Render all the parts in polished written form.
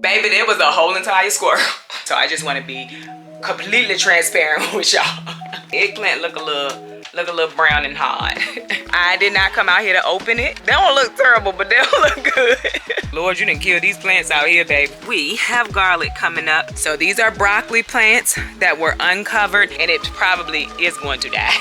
Baby, there was a whole entire squirrel. So I just want to be completely transparent with y'all. Eggplant look a little brown and hard. I did not come out here to open it. They don't look terrible, but they don't look good. Lord, you didn't kill these plants out here, babe. We have garlic coming up. So these are broccoli plants that were uncovered, and it probably is going to die.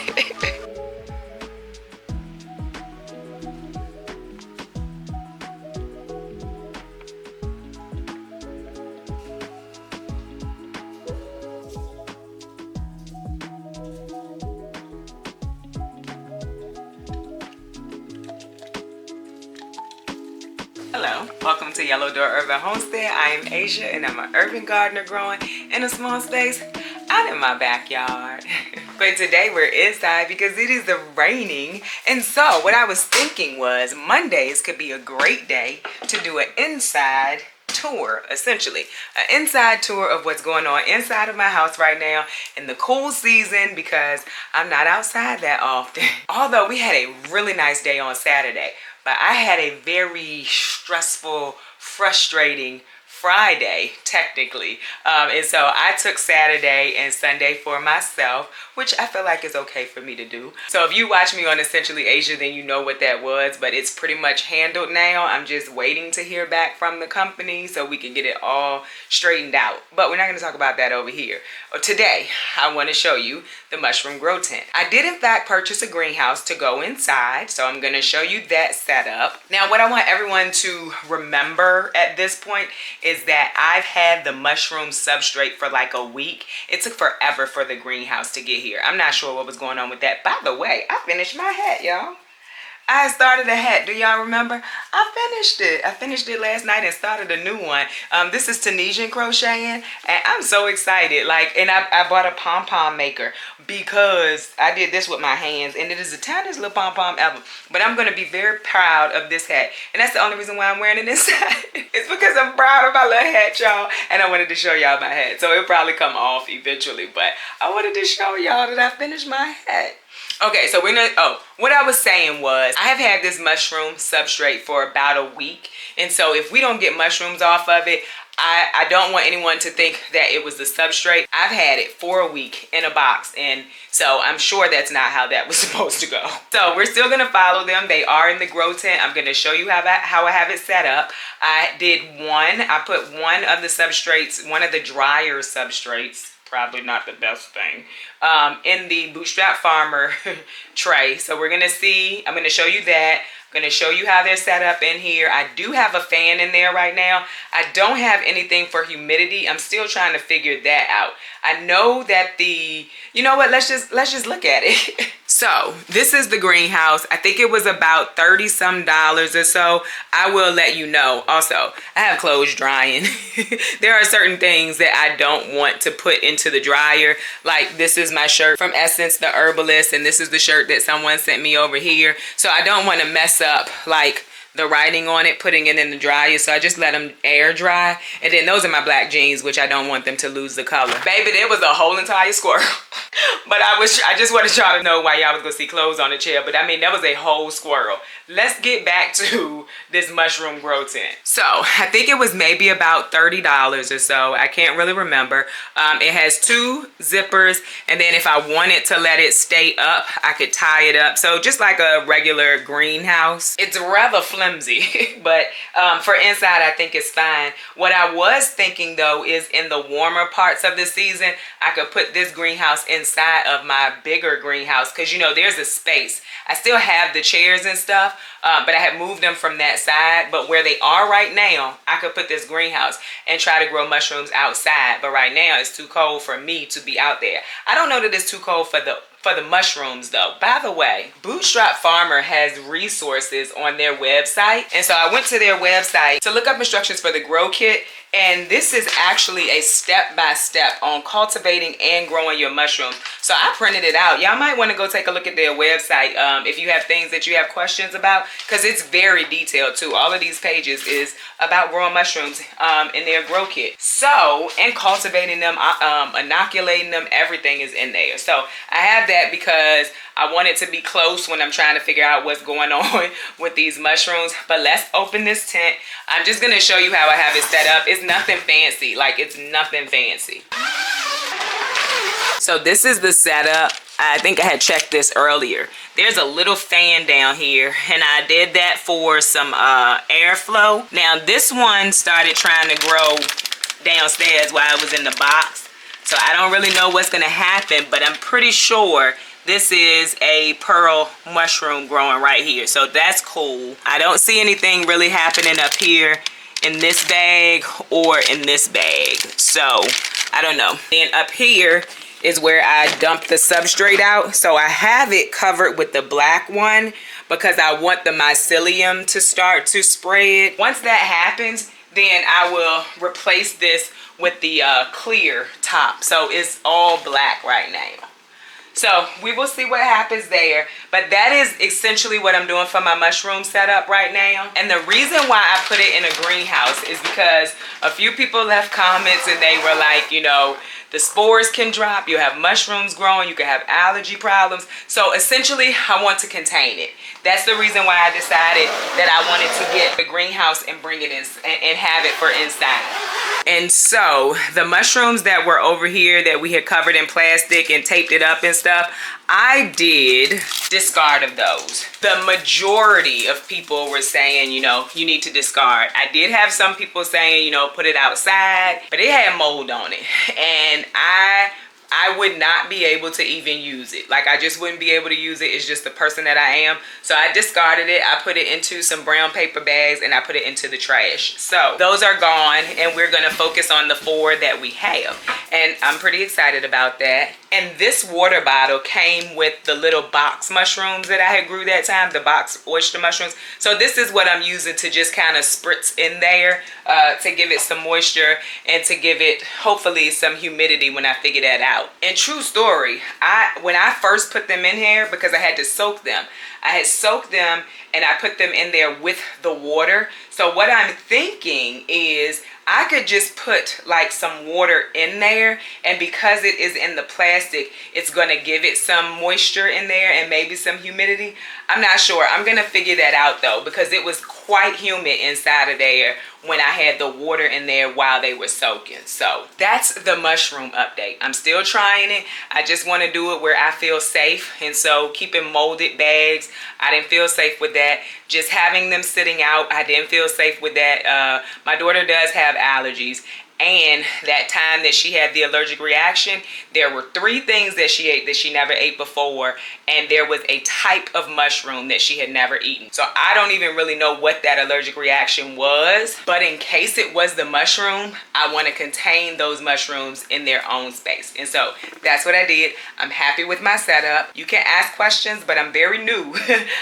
Hello, welcome to Yellow Door Urban Homestead. I am Asia and I'm an urban gardener growing in a small space out in my backyard. But today we're inside because it is raining. And so what I was thinking was Mondays could be a great day to do an inside tour, essentially. An inside tour of what's going on inside of my house right now in the cool season because I'm not outside that often. Although we had a really nice day on Saturday. But I had a very stressful, frustrating Friday, technically. And so I took Saturday and Sunday for myself, which I feel like is okay for me to do. So if you watch me on Essentially Asia, then you know what that was, but it's pretty much handled now. I'm just waiting to hear back from the company so we can get it all straightened out. But we're not going to talk about that over here. Today, I want to show you the mushroom grow tent. I did in fact purchase a greenhouse to go inside, so I'm going to show you that setup. Now, what I want everyone to remember at this point is that I've had the mushroom substrate for like a week. It took forever for the greenhouse to get here. I'm not sure what was going on with that. By the way, I finished my hat, y'all. I started a hat. Do y'all remember? I finished it. I finished it last night and started a new one. This is Tunisian crocheting, and I'm so excited. And I bought a pom-pom maker because I did this with my hands, and it is the tiniest little pom-pom ever. But I'm going to be very proud of this hat, and that's the only reason why I'm wearing it inside. It's because I'm proud of my little hat, y'all, and I wanted to show y'all my hat. So it'll probably come off eventually, but I wanted to show y'all that I finished my hat. Okay, so what I was saying was I have had this mushroom substrate for about a week. And so if we don't get mushrooms off of it, I don't want anyone to think that it was the substrate. I've had it for a week in a box. And so I'm sure that's not how that was supposed to go. So we're still going to follow them. They are in the grow tent. I'm going to show you how I have it set up. I put one of the substrates, one of the drier substrates, probably not the best thing, in the Bootstrap Farmer tray. So we're gonna see, I'm gonna show you that. I'm gonna show you how they're set up in here. I do have a fan in there right now. I don't have anything for humidity. I'm still trying to figure that out. I know that you know what, let's just look at it. So this is the greenhouse. I think it was about $30-some or so. I will let you know. Also, I have clothes drying. There are certain things that I don't want to put into the dryer. Like this is my shirt from Essence, the Herbalist, and this is the shirt that someone sent me over here. So I don't want to mess up like the writing on it, putting it in the dryer, so I just let them air dry. And then those are my black jeans, which I don't want them to lose the color. Baby, there was a whole entire squirrel. But I just wanted y'all to know why y'all was gonna see clothes on the chair. But I mean, that was a whole squirrel. Let's get back to this mushroom grow tent. So I think it was maybe about $30 or so. I can't really remember. It has 2 zippers, and then if I wanted to let it stay up, I could tie it up. So just like a regular greenhouse. It's rather flimsy, but for inside, I think it's fine. What I was thinking though is in the warmer parts of the season, I could put this greenhouse inside of my bigger greenhouse because you know there's a space. I still have the chairs and stuff, but I had moved them from that side. But where they are right now, I could put this greenhouse and try to grow mushrooms outside. But right now, it's too cold for me to be out there. I don't know that it's too cold for the mushrooms though. By the way, Bootstrap Farmer has resources on their website. And so I went to their website to look up instructions for the grow kit. And this is actually a step-by-step on cultivating and growing your mushrooms. So I printed it out. Y'all might want to go take a look at their website if you have things that you have questions about, because it's very detailed too. All of these pages is about growing mushrooms in their grow kit. So, and cultivating them, inoculating them, everything is in there. So I have that because I want it to be close when I'm trying to figure out what's going on with these mushrooms. But let's open this tent. I'm just gonna show you how I have it set up. It's nothing fancy, like it's nothing fancy. So this is the setup. I think I had checked this earlier. There's a little fan down here, and I did that for some airflow. Now this one started trying to grow downstairs while I was in the box. So I don't really know what's gonna happen, but I'm pretty sure this is a pearl mushroom growing right here. So that's cool. I don't see anything really happening up here in this bag or in this bag. So I don't know. Then up here is where I dumped the substrate out. So I have it covered with the black one because I want the mycelium to start to spread. Once that happens, then I will replace this with the clear top. So it's all black right now. So we will see what happens there. But that is essentially what I'm doing for my mushroom setup right now. And the reason why I put it in a greenhouse is because a few people left comments and they were like, you know, the spores can drop, you have mushrooms growing, you can have allergy problems. So essentially, I want to contain it. That's the reason why I decided that I wanted to get the greenhouse and bring it in and have it for inside. And so the mushrooms that were over here that we had covered in plastic and taped it up and stuff, I did discard of those. The majority of people were saying, you know, you need to discard. I did have some people saying, you know, put it outside, but it had mold on it. And I would not be able to even use it. Like I just wouldn't be able to use it. It's just the person that I am. So I discarded it. I put it into some brown paper bags and I put it into the trash. So those are gone and we're gonna focus on the 4 that we have. And I'm pretty excited about that. And this water bottle came with the little box mushrooms that I had grew that time, the box oyster mushrooms. So this is what I'm using to just kind of spritz in there to give it some moisture and to give it hopefully some humidity when I figure that out. And true story, when I first put them in here, because I had to soak them, I had soaked them and I put them in there with the water. So what I'm thinking is I could just put like some water in there, and because it is in the plastic, it's gonna give it some moisture in there and maybe some humidity. I'm not sure. I'm gonna figure that out though, because it was quite humid inside of there when I had the water in there while they were soaking. So that's the mushroom update. I'm still trying it. I just want to do it where I feel safe. And so keeping molded bags, I didn't feel safe with that. Just having them sitting out, I didn't feel safe with that. My daughter does have allergies. And that time that she had the allergic reaction, there were 3 things that she ate that she never ate before. And there was a type of mushroom that she had never eaten. So I don't even really know what that allergic reaction was. But in case it was the mushroom, I want to contain those mushrooms in their own space. And so that's what I did. I'm happy with my setup. You can ask questions, but I'm very new.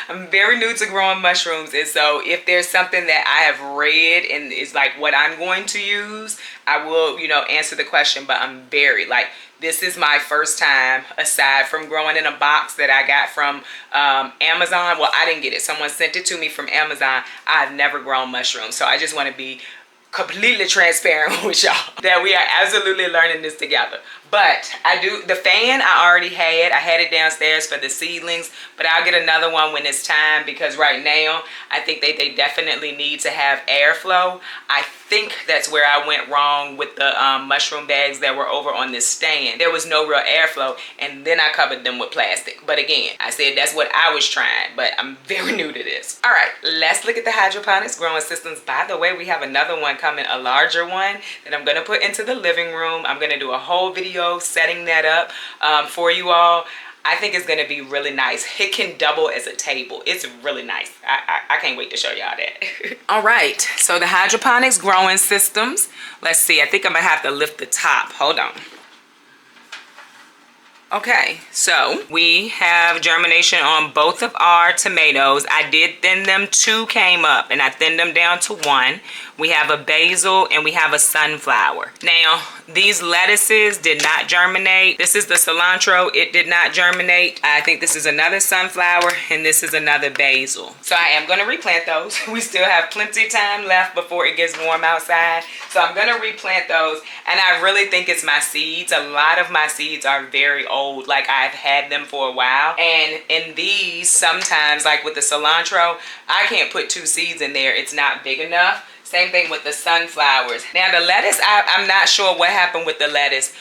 I'm very new to growing mushrooms. And so if there's something that I have read and is like what I'm going to use, I will, you know, answer the question. But I'm very like, this is my first time, aside from growing in a box that I got from Amazon. Well, I didn't get it. Someone sent it to me from Amazon. I've never grown mushrooms. So I just want to be completely transparent with y'all that we are absolutely learning this together. But I do, the fan I already had. I had it downstairs for the seedlings, but I'll get another one when it's time, because right now I think they definitely need to have airflow. I think that's where I went wrong with the mushroom bags that were over on this stand. There was no real airflow, and then I covered them with plastic. But again, I said that's what I was trying, but I'm very new to this. All right, let's look at the hydroponics growing systems. By the way, we have another one coming, a larger one that I'm gonna put into the living room. I'm gonna do a whole video setting that up for you all. I think it's gonna be really nice. It can double as a table. It's really nice. I can't wait to show y'all that. All right, so the hydroponics growing systems. Let's see, I think I'm gonna have to lift the top. Hold on. Okay, so we have germination on both of our tomatoes. I did thin them. 2 came up and I thinned them down to 1. We have a basil and we have a sunflower. Now, these lettuces did not germinate. This is the cilantro. It did not germinate. I think this is another sunflower and this is another basil. So I am going to replant those. We still have plenty of time left before it gets warm outside. So I'm going to replant those. And I really think it's my seeds. A lot of my seeds are very old. old, like I've had them for a while. And in these, sometimes like with the cilantro, I can't put 2 seeds in there. It's not big enough. Same thing with the sunflowers. Now the lettuce, I'm not sure what happened with the lettuce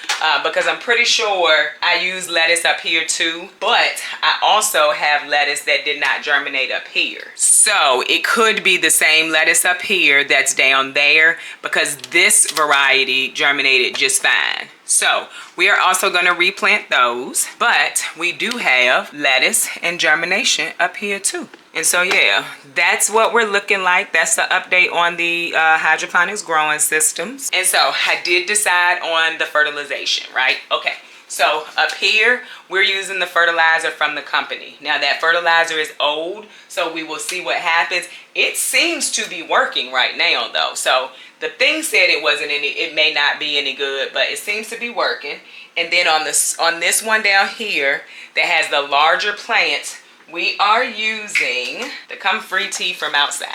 because I'm pretty sure I used lettuce up here too, but I also have lettuce that did not germinate up here. So it could be the same lettuce up here that's down there because this variety germinated just fine. So we are also going to replant those, but we do have lettuce and germination up here too. And so yeah, that's what we're looking like. That's the update on the hydroponics growing systems. And so I did decide on the fertilization, right? Okay, so up here we're using the fertilizer from the company. Now that fertilizer is old, so we will see what happens. It seems to be working right now though. So the thing said it may not be any good, but it seems to be working. And then on this one down here that has the larger plants, we are using the comfree from outside.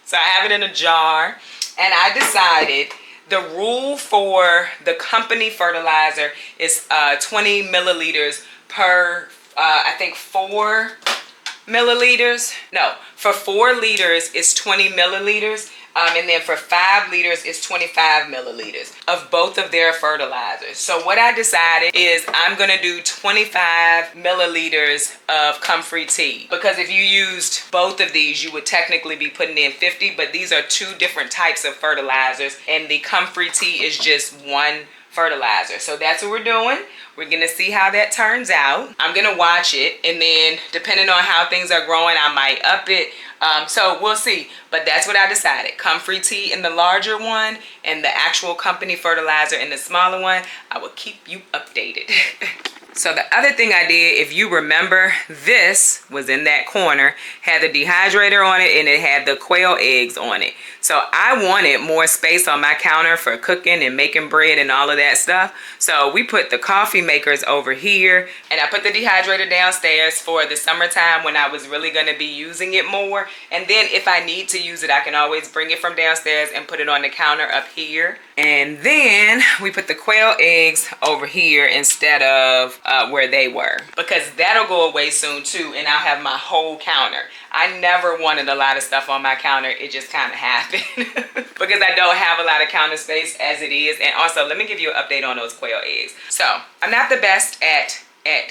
So I have it in a jar, and I decided the rule for the company fertilizer is 20 milliliters per, I think 4 milliliters. No, for 4 liters it's 20 milliliters. And then for 5 liters, it's 25 milliliters of both of their fertilizers. So what I decided is I'm going to do 25 milliliters of comfree tea. Because if you used both of these, you would technically be putting in 50. But these are 2 different types of fertilizers. And the comfree tea is just one fertilizer. So that's what we're doing. We're going to see how that turns out. I'm going to watch it. And then depending on how things are growing, I might up it. So we'll see, but that's what I decided. Comfree tea in the larger one and the actual company fertilizer in the smaller one. I will keep you updated. So the other thing I did, if you remember, this was in that corner, had the dehydrator on it and it had the quail eggs on it. So I wanted more space on my counter for cooking and making bread and all of that stuff. So we put the coffee makers over here, and I put the dehydrator downstairs for the summertime when I was really going to be using it more. And then if I need to use it, I can always bring it from downstairs and put it on the counter up here. And then we put the quail eggs over here instead of where they were, because that'll go away soon too, and I'll have my whole counter. I never wanted a lot of stuff on my counter. It just kind of happened because I don't have a lot of counter space as it is. And also, let me give you an update on those quail eggs. So I'm not the best at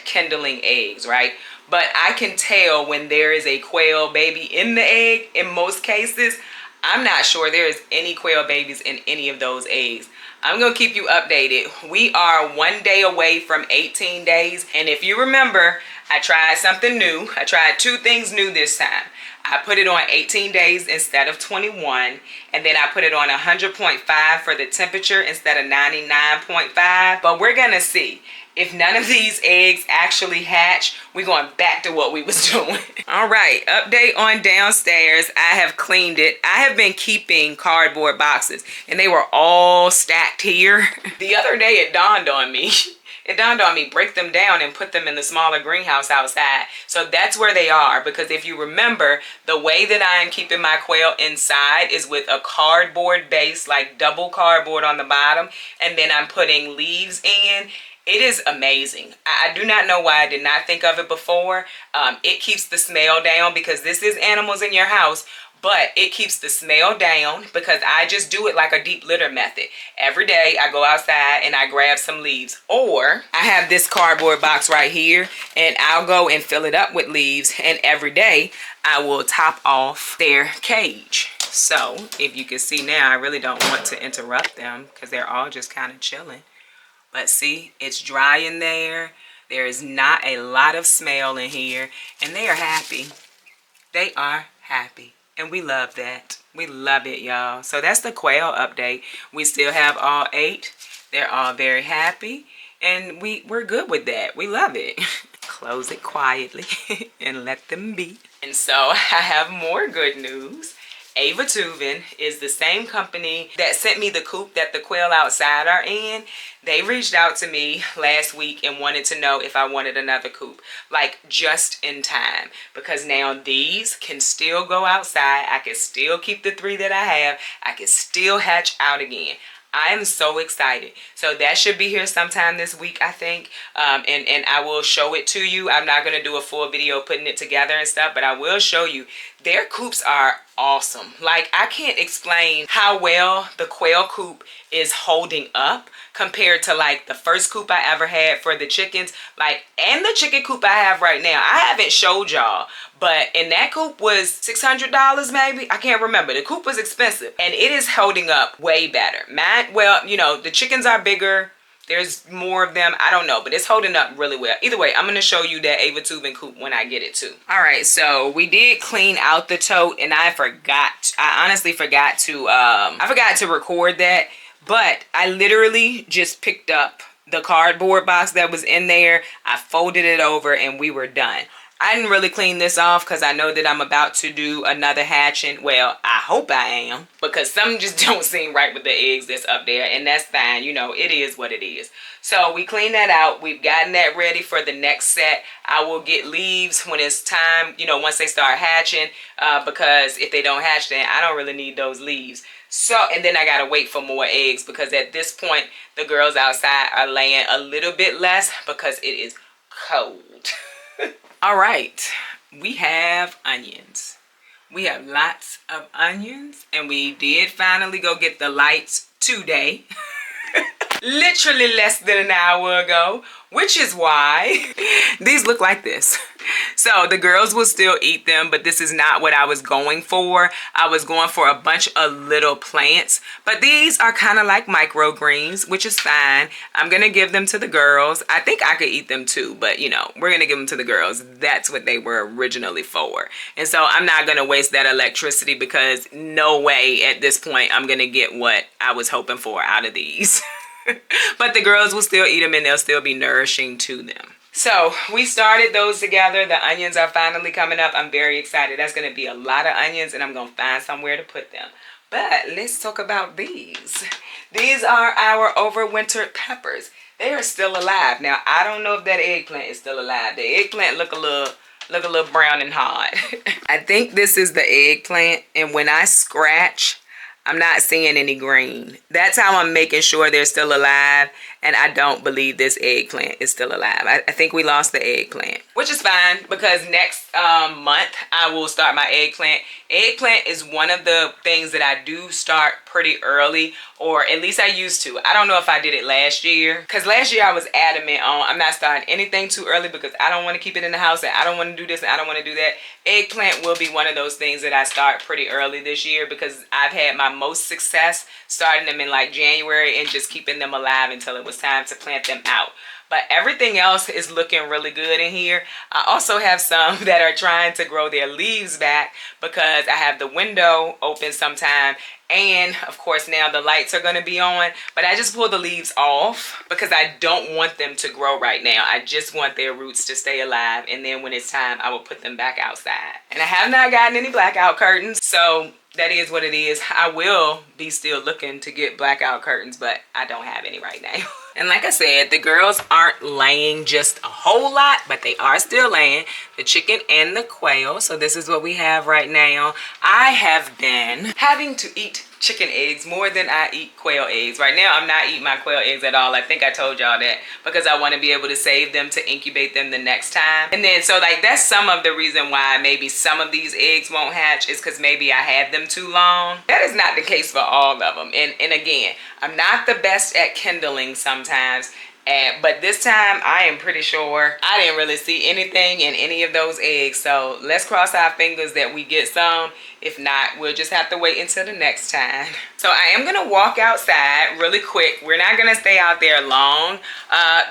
kindling eggs, right? But I can tell when there is a quail baby in the egg. In most cases, I'm not sure there is any quail babies in any of those eggs. I'm going to keep you updated. We are 1 day away from 18 days. And if you remember, I tried something new. I tried 2 things new this time. I put it on 18 days instead of 21. And then I put it on 100.5 for the temperature instead of 99.5. But we're going to see. If none of these eggs actually hatch, we're going back to what we was doing. All right, update on downstairs. I have cleaned it. I have been keeping cardboard boxes, and they were all stacked here. The other day, it dawned on me. Break them down and put them in the smaller greenhouse outside. So that's where they are, because if you remember, the way that I am keeping my quail inside is with a cardboard base, like double cardboard on the bottom, and then I'm putting leaves in. It is amazing. I do not know why I did not think of it before. It keeps the smell down because this is animals in your house, but it keeps the smell down because I just do it like a deep litter method. Every day I go outside and I grab some leaves, or I have this cardboard box right here and I'll go and fill it up with leaves, and every day I will top off their cage. So if you can see now, I really don't want to interrupt them because they're all just kind of chilling. But see, it's dry in there. There is not a lot of smell in here. And they are happy. They are happy. And we love that. We love it, y'all. So that's the quail update. We still have all 8. They're all very happy. And we're good with that. We love it. Close it quietly and let them be. And so I have more good news. Ava Tubin is the same company that sent me the coop that the quail outside are in. They reached out to me last week and wanted to know if I wanted another coop, like just in time, because now these can still go outside. I can still keep the 3 that I have. I can still hatch out again. I am so excited. So that should be here sometime this week, I think. And I will show it to you. I'm not going to do a full video putting it together and stuff, but I will show you. Their coops are awesome. Like, I can't explain how well the Quail coop is holding up compared to like the first coop I ever had for the chickens, like, and the chicken coop I have right now. I haven't showed y'all, but in that coop was $600 maybe. I can't remember. The coop was expensive and it is holding up way better. Mine, well, you know, the chickens are bigger. There's more of them. I don't know, but it's holding up really well. Either way, I'm going to show you that Ava tubing coop when I get it too. All right, so we did clean out the tote and I honestly forgot to record that. But I literally just picked up the cardboard box that was in there. I folded it over and we were done. I didn't really clean this off because I know that I'm about to do another hatching. Well, I hope I am, because some just don't seem right with the eggs that's up there, and that's fine. You know, it is what it is. So we cleaned that out. We've gotten that ready for the next set. I will get leaves when it's time, you know, once they start hatching, because if they don't hatch, then I don't really need those leaves. So, and then I gotta wait for more eggs, because at this point the girls outside are laying a little bit less because it is cold. All right, we have onions. We have lots of onions, and we did finally go get the lights today. Literally less than an hour ago, which is why these look like this. So the girls will still eat them, but this is not what I was going for. I was going for a bunch of little plants, but these are kind of like microgreens, which is fine. I'm gonna give them to the girls. I think I could eat them too, but you know, we're gonna give them to the girls. That's what they were originally for. And so I'm not gonna waste that electricity, because no way at this point I'm gonna get what I was hoping for out of these. But the girls will still eat them and they'll still be nourishing to them. So we started those together. The onions are finally coming up. I'm very excited. That's going to be a lot of onions, and I'm going to find somewhere to put them. But let's talk about these. These are our overwintered peppers. They are still alive. Now, I don't know if that eggplant is still alive. The eggplant look a little brown and hard. I think this is the eggplant, and when I scratch, I'm not seeing any green. That's how I'm making sure they're still alive. And I don't believe this eggplant is still alive. I think we lost the eggplant, which is fine, because next month I will start my eggplant. Eggplant is one of the things that I do start pretty early, or at least I used to. I don't know if I did it last year, because last year I was adamant on I'm not starting anything too early, because I don't want to keep it in the house, and I don't want to do this, and I don't want to do that. Eggplant will be one of those things that I start pretty early this year, because I've had my most success starting them in like January and just keeping them alive until it was time to plant them out. But everything else is looking really good in here. I also have some that are trying to grow their leaves back, because I have the window open sometime, and of course now the lights are going to be on. But I just pull the leaves off because I don't want them to grow right now. I just want their roots to stay alive, and then when it's time I will put them back outside. And I have not gotten any blackout curtains, so that is what it is. I will be still looking to get blackout curtains, but I don't have any right now. And like I said, the girls aren't laying just a whole lot, but they are still laying, the chicken and the quail. So this is what we have right now. I have been having to eat chicken eggs more than I eat quail eggs. Right now I'm not eating my quail eggs at all. I think I told y'all that, because I want to be able to save them to incubate them the next time. And then so like that's some of the reason why maybe some of these eggs won't hatch, is because maybe I had them too long. That is not the case for all of them. And again, I'm not the best at kindling sometimes, but this time I am pretty sure I didn't really see anything in any of those eggs. So let's cross our fingers that we get some. If not, we'll just have to wait until the next time. So I am gonna walk outside really quick. We're not gonna stay out there long.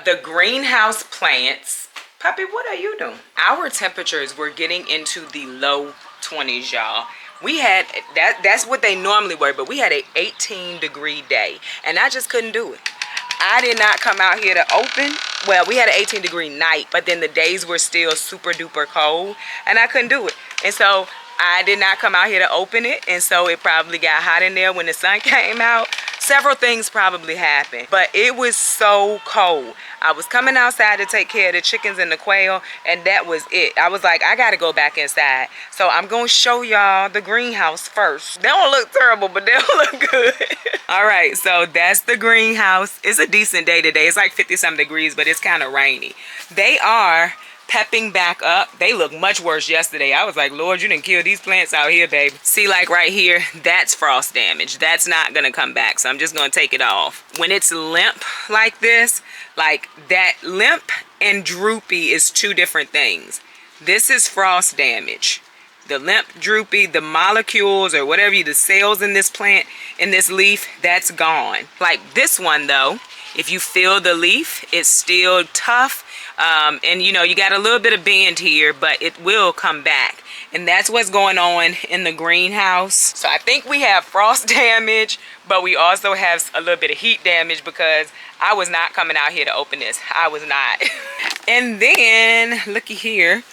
The greenhouse plants, Puppy, what are you doing? Our temperatures were getting into the low 20s, y'all. We had, that's what they normally were, but we had a 18-degree day, and I just couldn't do it. I did not come out here to open. Well, we had an 18-degree night, but then the days were still super duper cold, and I couldn't do it. And so I did not come out here to open it, and so it probably got hot in there when the sun came out. several things probably happened, but it was so cold. I was coming outside to take care of the chickens and the quail, and that was it. I was like, I gotta go back inside. So I'm gonna show y'all the greenhouse first. They don't look terrible, but they don't look good. All right, so that's the greenhouse. It's a decent day today. It's like 50-some degrees, but it's kind of rainy. They are pepping back up. They look much worse yesterday. I was like, Lord, you didn't kill these plants out here, baby. See, like right here, that's frost damage. That's not gonna come back, so I'm just gonna take it off. When it's limp like this, like that, limp and droopy is two different things. This is frost damage. The limp, droopy, the molecules or whatever, the cells in this plant, in this leaf, that's gone. Like this one though, if you feel the leaf, it's still tough. And you know, you got a little bit of bend here, but it will come back. And that's what's going on in the greenhouse. So I think we have frost damage, but we also have a little bit of heat damage because I was not coming out here to open this. I was not. And then, looky here.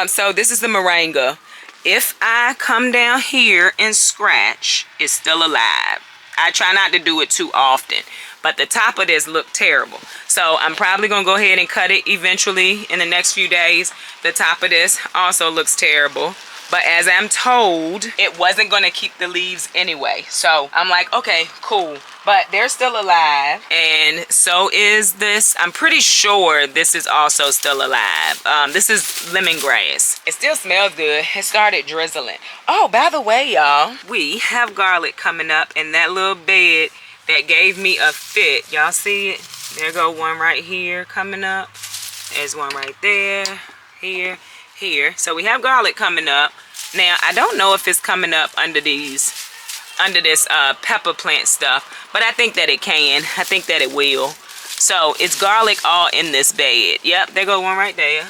So this is the moringa. If I come down here and scratch, it's still alive. I try not to do it too often, but the top of this looked terrible. So I'm probably gonna go ahead and cut it eventually in the next few days. The top of this also looks terrible, but as I'm told, it wasn't gonna keep the leaves anyway. So I'm like, okay, cool. But they're still alive, and so is this. I'm pretty sure this is also still alive. This is lemongrass. It still smells good. It started drizzling. Oh, by the way, y'all, we have garlic coming up in that little bed that gave me a fit. Y'all see it? There go one right here coming up. There's one right there, here, here. So we have garlic coming up. Now, I don't know if it's coming up under this pepper plant stuff, but I think that it can. I think that it will. So it's garlic all in this bed. Yep, there go one right there.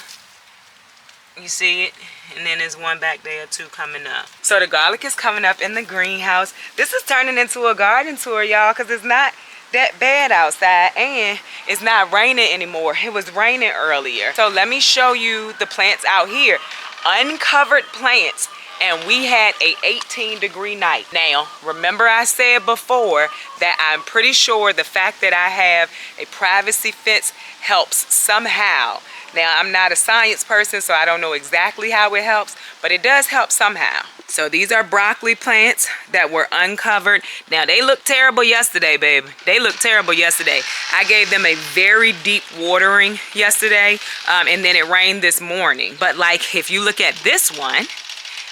You see it? And then there's one back there too coming up. So the garlic is coming up in the greenhouse. This is turning into a garden tour, y'all, because it's not that bad outside and it's not raining anymore. It was raining earlier. So let me show you the plants out here. Uncovered plants. And we had a 18-degree night. Now, remember I said before that I'm pretty sure the fact that I have a privacy fence helps somehow. Now, I'm not a science person, so I don't know exactly how it helps, but it does help somehow. So these are broccoli plants that were uncovered. Now, they looked terrible yesterday, baby. They looked terrible yesterday. I gave them a very deep watering yesterday, and then it rained this morning. But like, if you look at this one,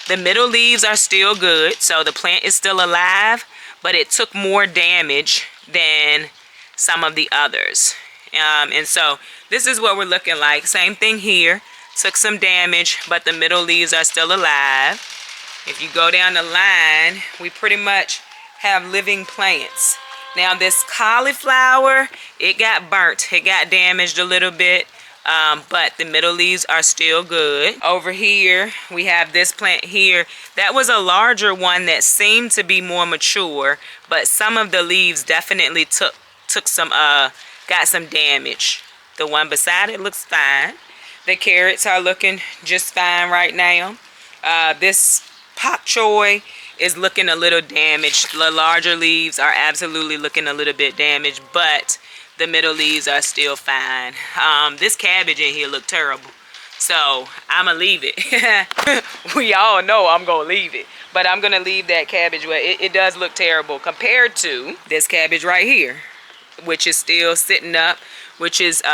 the middle leaves are still good, so the plant is still alive, but it took more damage than some of the others. And so this is what we're looking like. Same thing here. Took some damage, but the middle leaves are still alive. If you go down the line, we pretty much have living plants. Now this cauliflower, it got burnt. It got damaged a little bit. But the middle leaves are still good. Over here, we have this plant here. That was a larger one that seemed to be more mature, but some of the leaves definitely took some, got some damage. The one beside it looks fine. The carrots are looking just fine right now. This pak choy is looking a little damaged. The larger leaves are absolutely looking a little bit damaged, but the middle leaves are still fine. This cabbage in here look terrible, so I'ma leave it. We all know I'm gonna leave it, but I'm gonna leave that cabbage where it does look terrible compared to this cabbage right here, which is still sitting up, which is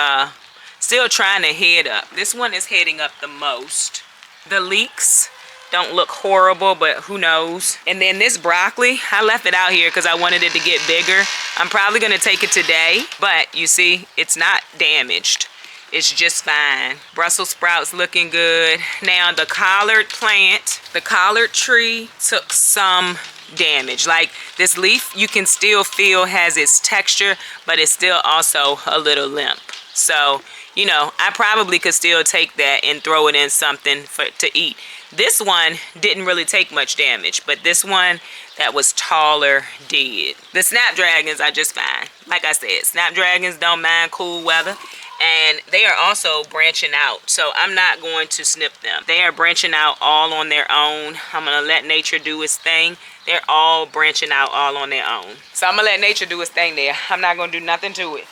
still trying to head up. This one is heading up the most. The leeks don't look horrible, but who knows. And then this broccoli, I left it out here because I wanted it to get bigger. I'm probably gonna take it today, but you see, it's not damaged. It's just fine. Brussels sprouts looking good. Now the collard plant, the collard tree took some damage. Like this leaf, you can still feel has its texture, but it's still also a little limp. So you know, I probably could still take that and throw it in something to eat. This one didn't really take much damage, but this one that was taller did. The snapdragons are just fine. Like I said, snapdragons don't mind cool weather. And they are also branching out, so I'm not going to snip them. They are branching out all on their own. I'm going to let nature do its thing. They're all branching out all on their own. So I'm going to let nature do its thing there. I'm not going to do nothing to it.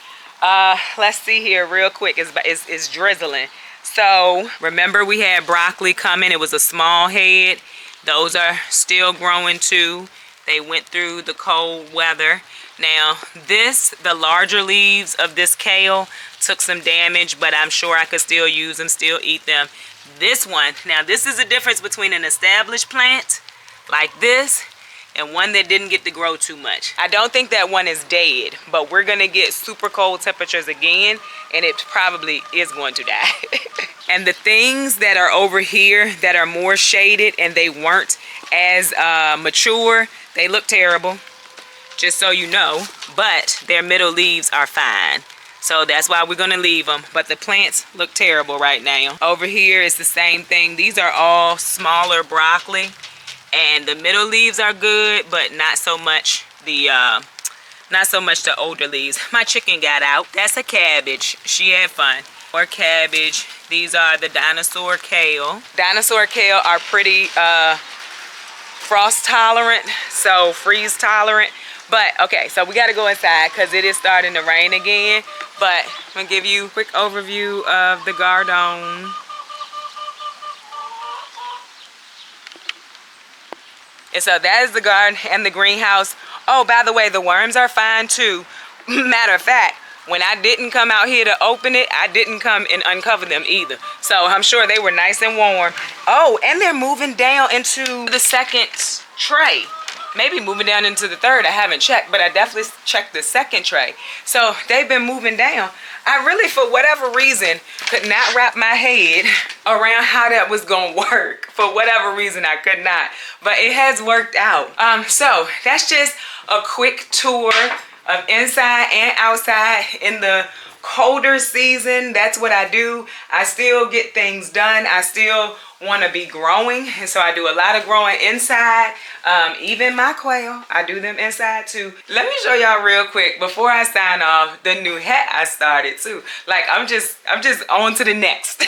Let's see here real quick. It's drizzling. So remember we had broccoli coming. It was a small head. Those are still growing too. They went through the cold weather. Now the larger leaves of this kale took some damage, but I'm sure I could still use them, still eat them. This one, now this is the difference between an established plant like this and one that didn't get to grow too much. I don't think that one is dead, but we're gonna get super cold temperatures again and it probably is going to die. And the things that are over here that are more shaded and they weren't as mature, they look terrible, just so you know, but their middle leaves are fine. So that's why we're gonna leave them, but the plants look terrible right now. Over here is the same thing. These are all smaller broccoli and the middle leaves are good, but not so much the older leaves. My chicken got out. That's a cabbage. She had fun. More cabbage. These are the dinosaur kale. Dinosaur kale are pretty frost tolerant, so freeze tolerant. But okay, so we gotta go inside because it is starting to rain again. But I'm gonna give you a quick overview of the garden. And so that is the garden and the greenhouse. Oh, by the way, the worms are fine too. Matter of fact, when I didn't come out here to open it, I didn't come and uncover them either. So I'm sure they were nice and warm. Oh, and they're moving down into the second tray. Maybe moving down into the third. I haven't checked, but I definitely checked the second tray. So they've been moving down. I really, for whatever reason, could not wrap my head around how that was gonna work. For whatever reason, I could not. But it has worked out. So that's just a quick tour of inside and outside in the colder season. That's what I do. I still get things done. I still want to be growing, and so I do a lot of growing inside. Even my quail, I do them inside too. Let me show y'all real quick before I sign off the new hat I started too. Like I'm just on to the next.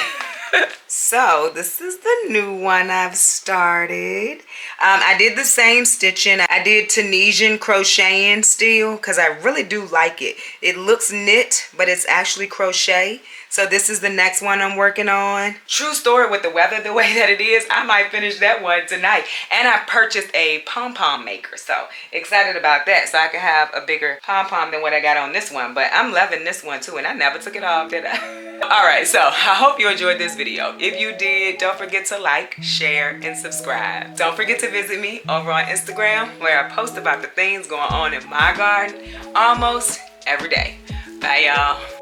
So this is the new one I've started. I did the same stitching. I did Tunisian crocheting still because I really do like it. It looks knit, but it's actually crochet. So this is the next one I'm working on. True story, with the weather the way that it is, I might finish that one tonight. And I purchased a pom-pom maker, so excited about that. So I can have a bigger pom-pom than what I got on this one. But I'm loving this one too, and I never took it off, did I? Alright, so I hope you enjoyed this video. If you did, don't forget to like, share, and subscribe. Don't forget to visit me over on Instagram, where I post about the things going on in my garden almost every day. Bye, y'all.